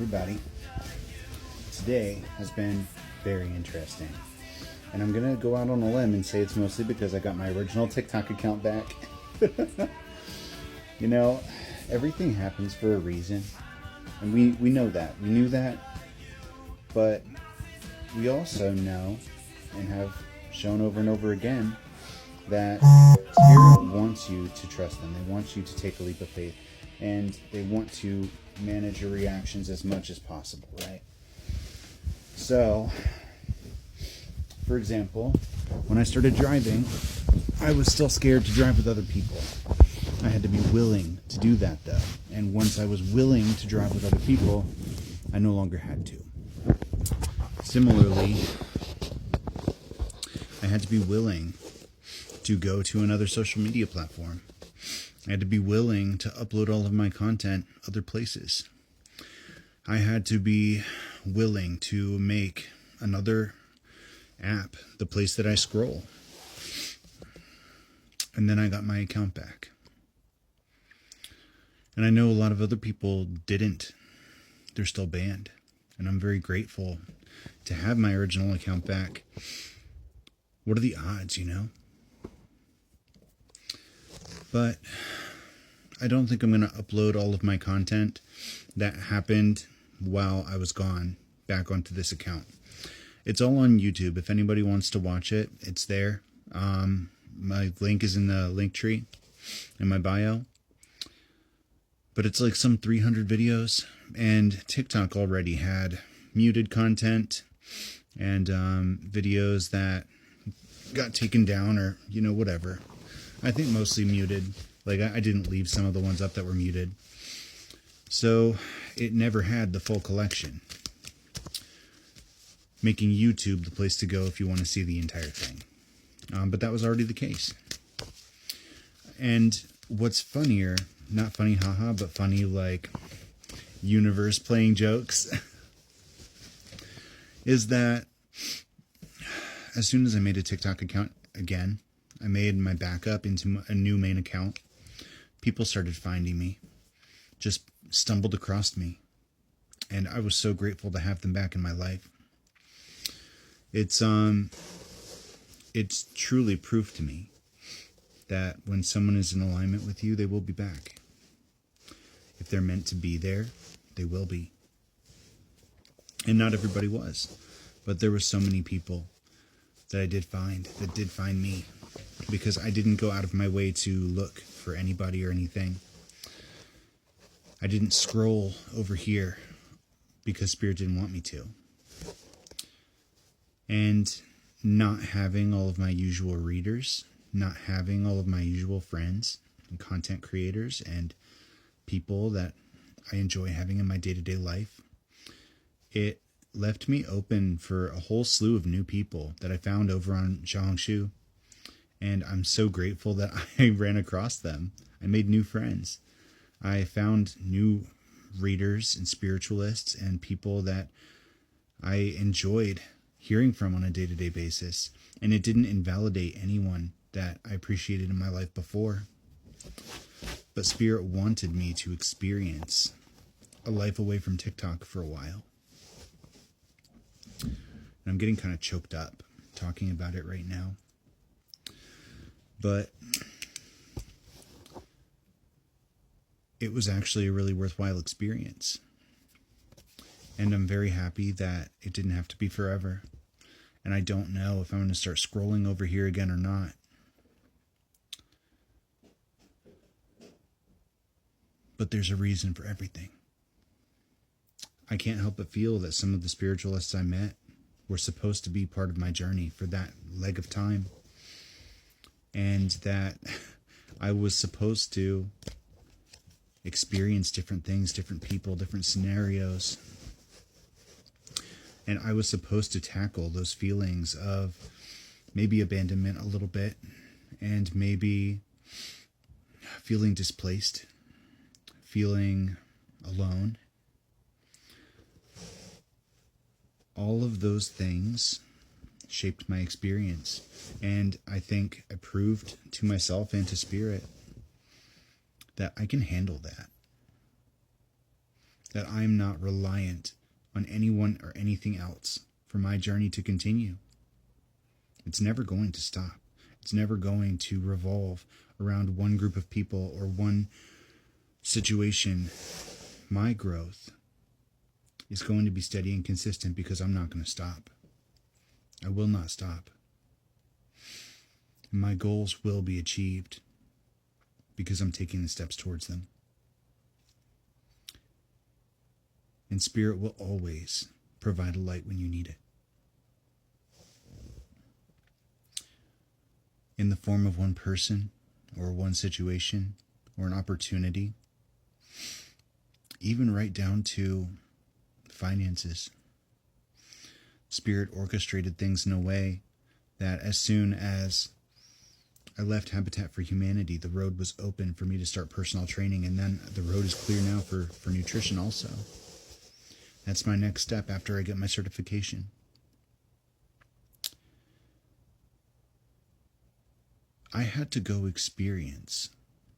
everybody. Today has been very interesting. And I'm going to go out on a limb and say it's mostly because I got my original TikTok account back. You know, everything happens for a reason. And we know that. We knew that. But we also know and have shown over and over again that Spirit wants you to trust them. They want you to take a leap of faith. And they want to manage your reactions as much as possible, right? So, for example, when I started driving, I was still scared to drive with other people. I had to be willing to do that, though. And once I was willing to drive with other people, I no longer had to. Similarly, I had to be willing to go to another social media platform. I had to be willing to upload all of my content other places. I had to be willing to make another app the place that I scroll. And then I got my account back. And I know a lot of other people didn't. They're still banned. And I'm very grateful to have my original account back. What are the odds, you know? But I don't think I'm going to upload all of my content that happened while I was gone back onto this account. It's all on YouTube. If anybody wants to watch it, it's there. My link is in the link tree in my bio. But it's like some 300 videos, and TikTok already had muted content and videos that got taken down or, you know, whatever. I think mostly muted. Like, I didn't leave some of the ones up that were muted. So, it never had the full collection. Making YouTube the place to go if you want to see the entire thing. But that was already the case. And what's funnier, not funny haha, but funny like universe playing jokes, is that as soon as I made a TikTok account again, I made my backup into a new main account. People started finding me, just stumbled across me. And I was so grateful to have them back in my life. It's truly proof to me that when someone is in alignment with you, they will be back. If they're meant to be there, they will be. And not everybody was. But there were so many people that I did find, that did find me. Because I didn't go out of my way to look for anybody or anything. I didn't scroll over here because Spirit didn't want me to. And not having all of my usual readers, not having all of my usual friends and content creators and people that I enjoy having in my day-to-day life, it left me open for a whole slew of new people that I found over on Xiaohongshu. And I'm so grateful that I ran across them. I made new friends. I found new readers and spiritualists and people that I enjoyed hearing from on a day-to-day basis. And it didn't invalidate anyone that I appreciated in my life before. But Spirit wanted me to experience a life away from TikTok for a while. And I'm getting kind of choked up talking about it right now. But it was actually a really worthwhile experience. And I'm very happy that it didn't have to be forever. And I don't know if I'm going to start scrolling over here again or not. But there's a reason for everything. I can't help but feel that some of the spiritualists I met were supposed to be part of my journey for that leg of time. And that I was supposed to experience different things, different people, different scenarios. And I was supposed to tackle those feelings of maybe abandonment a little bit and maybe feeling displaced, feeling alone. All of those things shaped my experience. And I think I proved to myself and to Spirit that I can handle that. that I'm not reliant on anyone or anything else for my journey to continue. It's never going to stop. It's never going to revolve around one group of people or one situation. My growth is going to be steady and consistent because I'm not going to stop. I will not stop. My goals will be achieved because I'm taking the steps towards them. And Spirit will always provide a light when you need it. In the form of one person or one situation or an opportunity, even right down to finances. Spirit orchestrated things in a way that as soon as I left Habitat for Humanity, the road was open for me to start personal training, and then the road is clear now for nutrition also. That's my next step after I get my certification. I had to go experience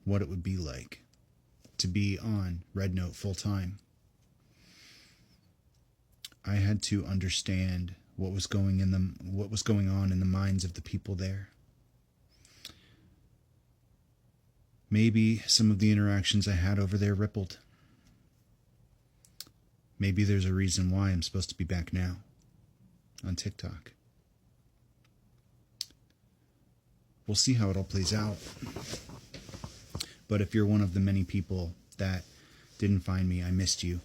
what it would be like to be on Red Note full time. I had to understand what was going on in the minds of the people there. Maybe some of the interactions I had over there rippled. Maybe there's a reason why I'm supposed to be back now on TikTok. We'll see how it all plays out. But if you're one of the many people that didn't find me, I missed you.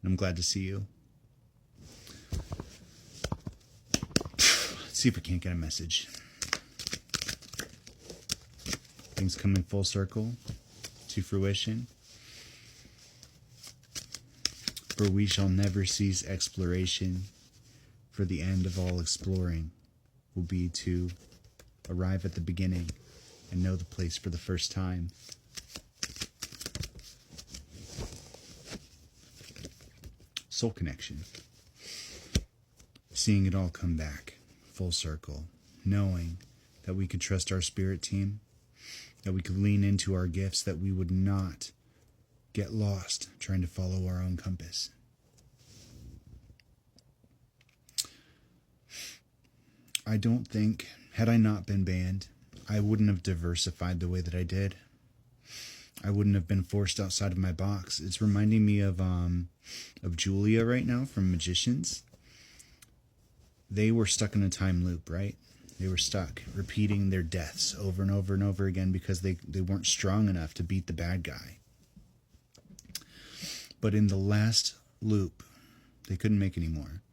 And I'm glad to see you. Let's see if we can't get a message. Things coming full circle to fruition. For we shall never cease exploration, for the end of all exploring will be to arrive at the beginning and know the place for the first time. Soul connection. Seeing it all come back full circle, knowing that we could trust our spirit team, that we could lean into our gifts, that we would not get lost trying to follow our own compass. I don't think, had I not been banned, I wouldn't have diversified the way that I did. I wouldn't have been forced outside of my box. It's reminding me of Julia right now from Magicians. They were stuck in a time loop, right? They were stuck repeating their deaths over and over and over again because they weren't strong enough to beat the bad guy. But in the last loop, they couldn't make any more.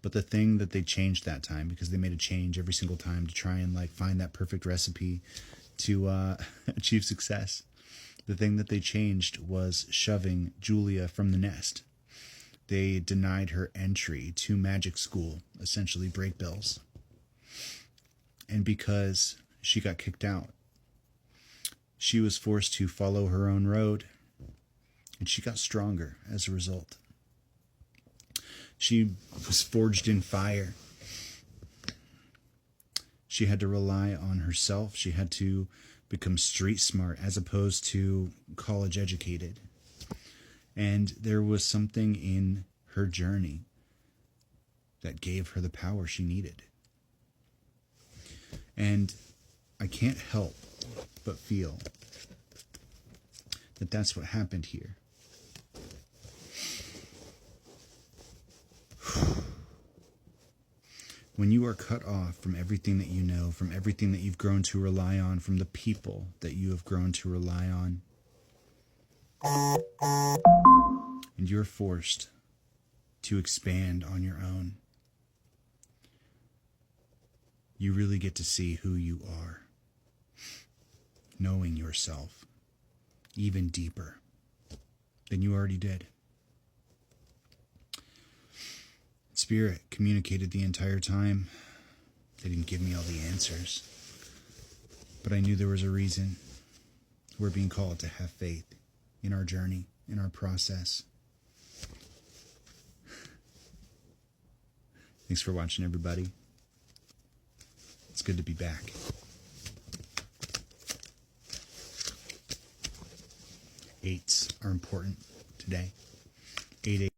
But the thing that they changed that time, because they made a change every single time to try and find that perfect recipe to achieve success. The thing that they changed was shoving Julia from the nest. They denied her entry to magic school, essentially break bills. And because she got kicked out, she was forced to follow her own road, and she got stronger as a result. She was forged in fire. She had to rely on herself. She had to become street smart as opposed to college educated. And there was something in her journey that gave her the power she needed. And I can't help but feel that that's what happened here. When you are cut off from everything that you know, from everything that you've grown to rely on, from the people that you have grown to rely on, and you're forced to expand on your own, you really get to see who you are, knowing yourself even deeper than you already did. Spirit communicated the entire time. They didn't give me all the answers, but I knew there was a reason. We're being called to have faith in our journey, in our process. Thanks for watching, everybody. It's good to be back. 8s are important. today. 8